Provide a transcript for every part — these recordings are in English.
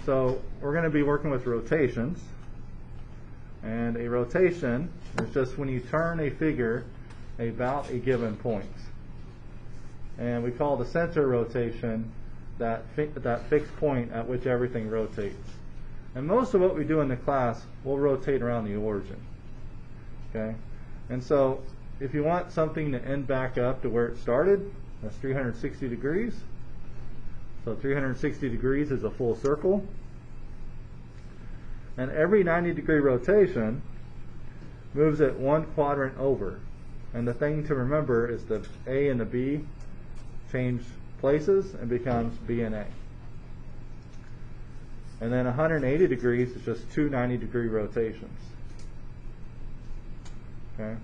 So we're going to be working with rotations. And a rotation is just when you turn a figure about a given point. And we call the center rotation that fixed point at which everything rotates. And most of what we do in the class will rotate around the origin. Okay? And so if you want something to end back up to where it started, that's 360 degrees. So 360 degrees is a full circle. And every 90-degree rotation moves it one quadrant over. And the thing to remember is the A and the B change places and becomes B and A. And then 180 degrees is just two 90-degree rotations. Okay?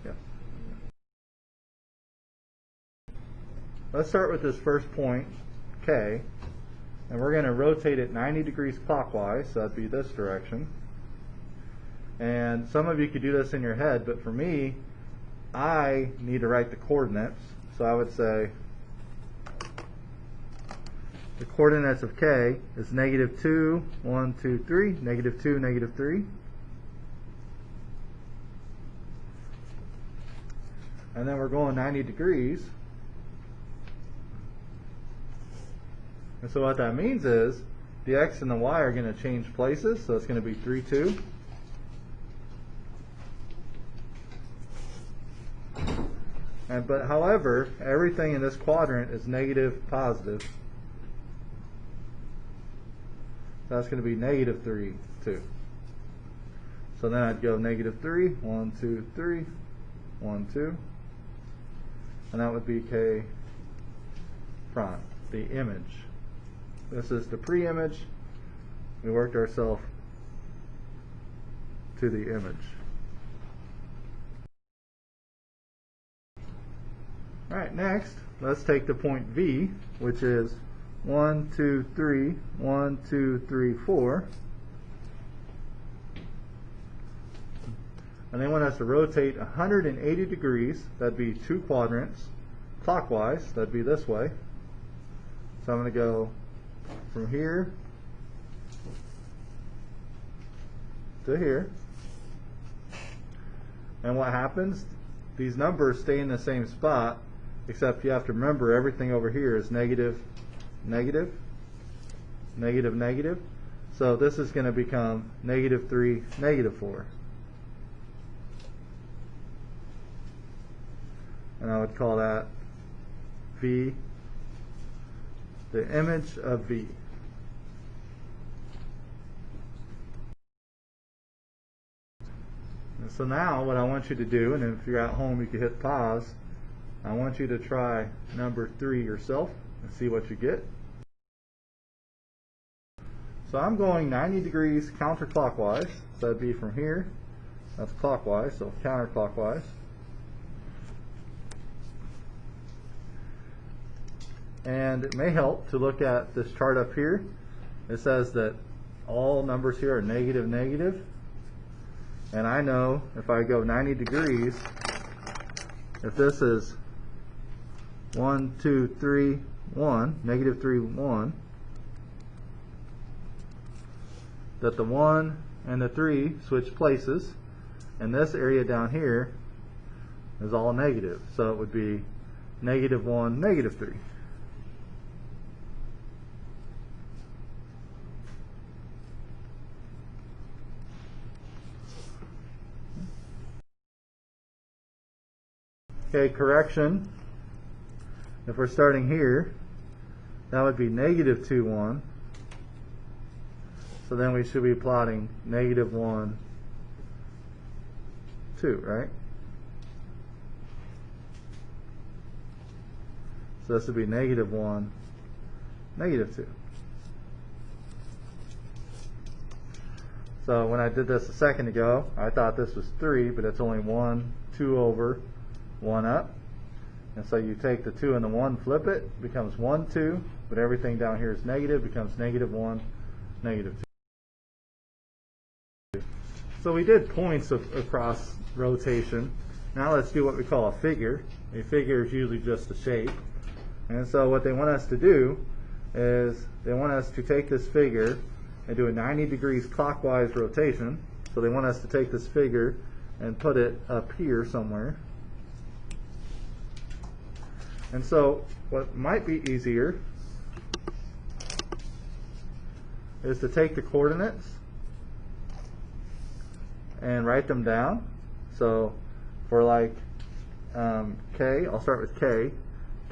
Yeah. Let's start with this first point, K, and we're going to rotate it 90 degrees clockwise, so that'd be this direction. And some of you could do this in your head, but for me, I need to write the coordinates. So I would say the coordinates of K is -2, 1, 2, 3, -2, -3. And then we're going 90 degrees. And so what that means is the X and the Y are going to change places, so it's going to be 3, 2. But however, everything in this quadrant is negative, positive. So that's going to be -3, 2. So then I'd go -3, 1, 2, 3, 1, 2. And that would be K prime, the image. This is the pre-image. We worked ourselves to the image. Alright, next, let's take the point V, which is 1, 2, 3, 1, 2, 3, 4. And they want us to rotate 180 degrees, that'd be two quadrants, clockwise, that'd be this way. So I'm going to go from here to here. And what happens? These numbers stay in the same spot, except you have to remember everything over here is negative, negative, negative, negative. So this is going to become -3, -4. And I would call that V, the image of V. And so now what I want you to do, and if you're at home you can hit pause, I want you to try number 3 yourself and see what you get. So I'm going 90 degrees counterclockwise, so that'd be from here, that's clockwise, so counterclockwise. And it may help to look at this chart up here. It says that all numbers here are negative, negative. And I know if I go 90 degrees, if this is 1, 2, 3, 1, -3, 1, that the 1 and the 3 switch places, and this area down here is all negative. So it would be -1, -3. Okay, correction. If we're starting here, that would be -2, 1. So then we should be plotting -1, 2, right? So this would be -1, -2. So when I did this a second ago, I thought this was 3, but it's only 1, 2 over, 1 up. And so you take the 2 and the 1, flip it, becomes 1, 2, but everything down here is negative, becomes -1, -2. So we did points across rotation. Now let's do what we call a figure. A figure is usually just a shape. And so what they want us to do is they want us to take this figure and do a 90 degrees clockwise rotation. So they want us to take this figure and put it up here somewhere. And so what might be easier is to take the coordinates and write them down. So for like K, I'll start with K.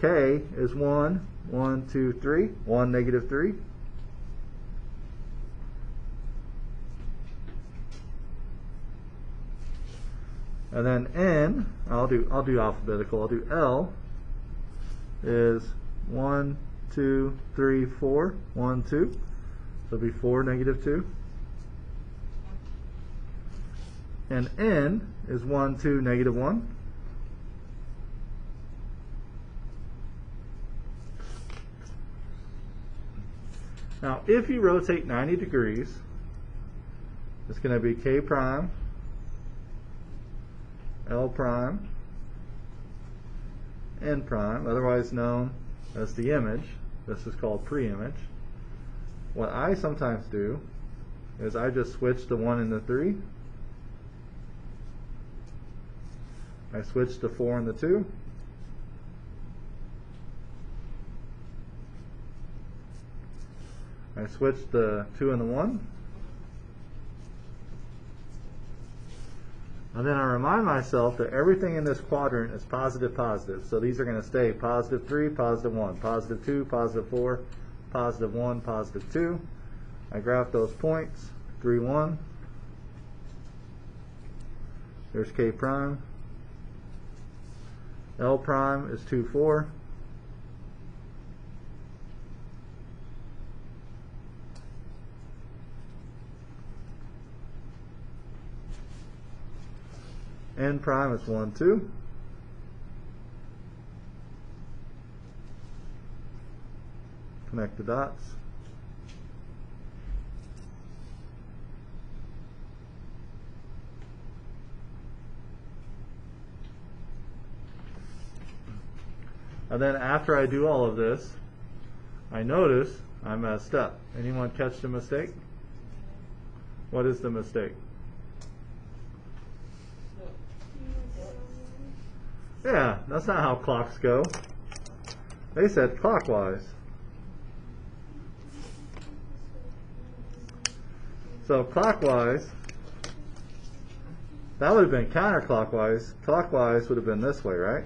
K is 1, 1, 2, 3, 1, negative 3. And then N, I'll do alphabetical. I'll do L is 1, 2, 3, 4, 1, 2. So it'll be 4, negative 2. And N is 1, 2, negative 1. Now, if you rotate 90 degrees, it's going to be K prime, L prime, N prime, otherwise known as the image. This is called pre-image. What I sometimes do is I just switch the 1 and the 3. I switch the 4 and the 2. I switch the 2 and the 1. And then I remind myself that everything in this quadrant is positive, positive. So these are going to stay positive 3, positive 1, positive 2, positive 4, positive 1, positive 2. I graph those points. 3, 1. There's K prime. L prime is 2, 4. N prime is 1, 2. Connect the dots. And then after I do all of this, I notice I messed up. Anyone catch the mistake? What is the mistake? Yeah, that's not how clocks go. They said clockwise. So clockwise, that would have been counterclockwise. Clockwise would have been this way, right?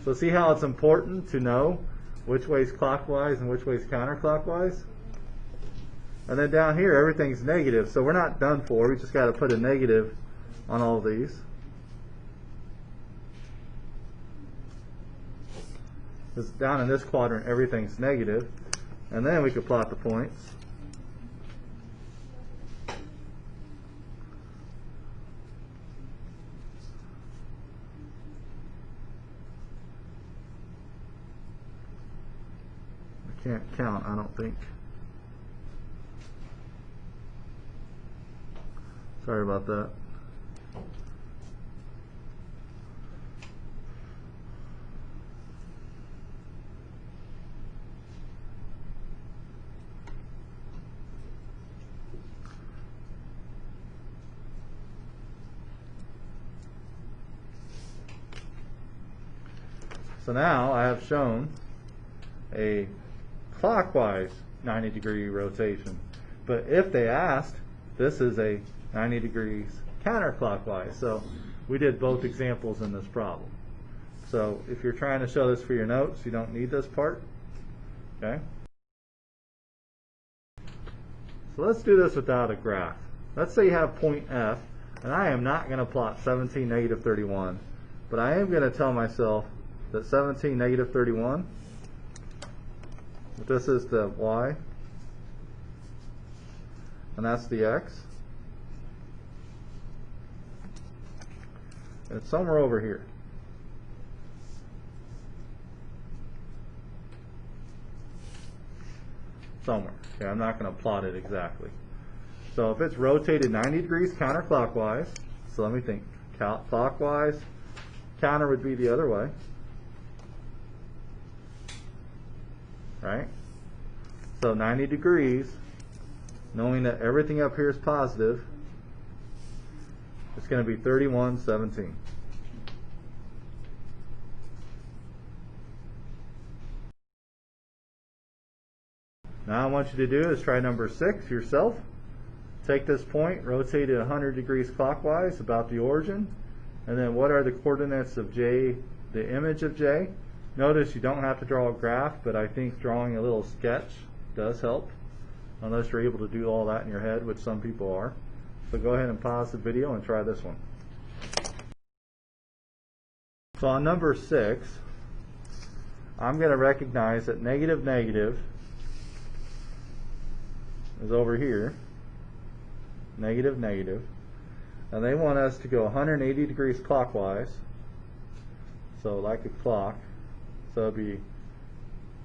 So see how it's important to know which way is clockwise and which way is counterclockwise? And then down here, everything's negative. So we're not done for. We just got to put a negative on all of these. Because down in this quadrant, everything's negative. And then we could plot the points. I can't count, I don't think. Sorry about that. So now I have shown a clockwise 90-degree rotation. But if they asked, this is a 90 degrees counterclockwise. So we did both examples in this problem. So if you're trying to show this for your notes, you don't need this part. Okay? So let's do this without a graph. Let's say you have point F, and I am not going to plot 17, negative 31, but I am going to tell myself that 17, negative 31, this is the y, and that's the x. And it's somewhere over here. Somewhere. Okay, I'm not going to plot it exactly. So if it's rotated 90 degrees counterclockwise, so let me think, clockwise, counter would be the other way. right? So 90 degrees, knowing that everything up here is positive, it's going to be 31/17. Now I want you to do is try number 6 yourself. Take this point, rotate it 100 degrees clockwise about the origin, and then what are the coordinates of J, the image of J? Notice you don't have to draw a graph, but I think drawing a little sketch does help, unless you're able to do all that in your head, which some people are. So go ahead and pause the video and try this one. So on number 6, I'm going to recognize that negative negative is over here, negative negative, and they want us to go 180 degrees clockwise, so like a clock, so it'll be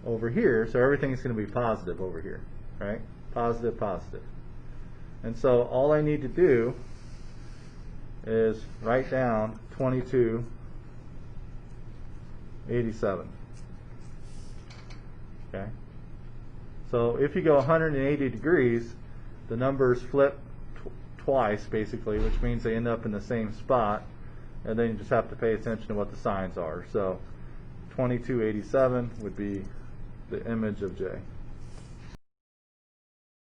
over here, so everything's going to be positive over here, right? Positive, positive. And so all I need to do is write down 2287. Okay? So if you go 180 degrees, the numbers flip twice, basically, which means they end up in the same spot, and then you just have to pay attention to what the signs are. So 2287 would be the image of J.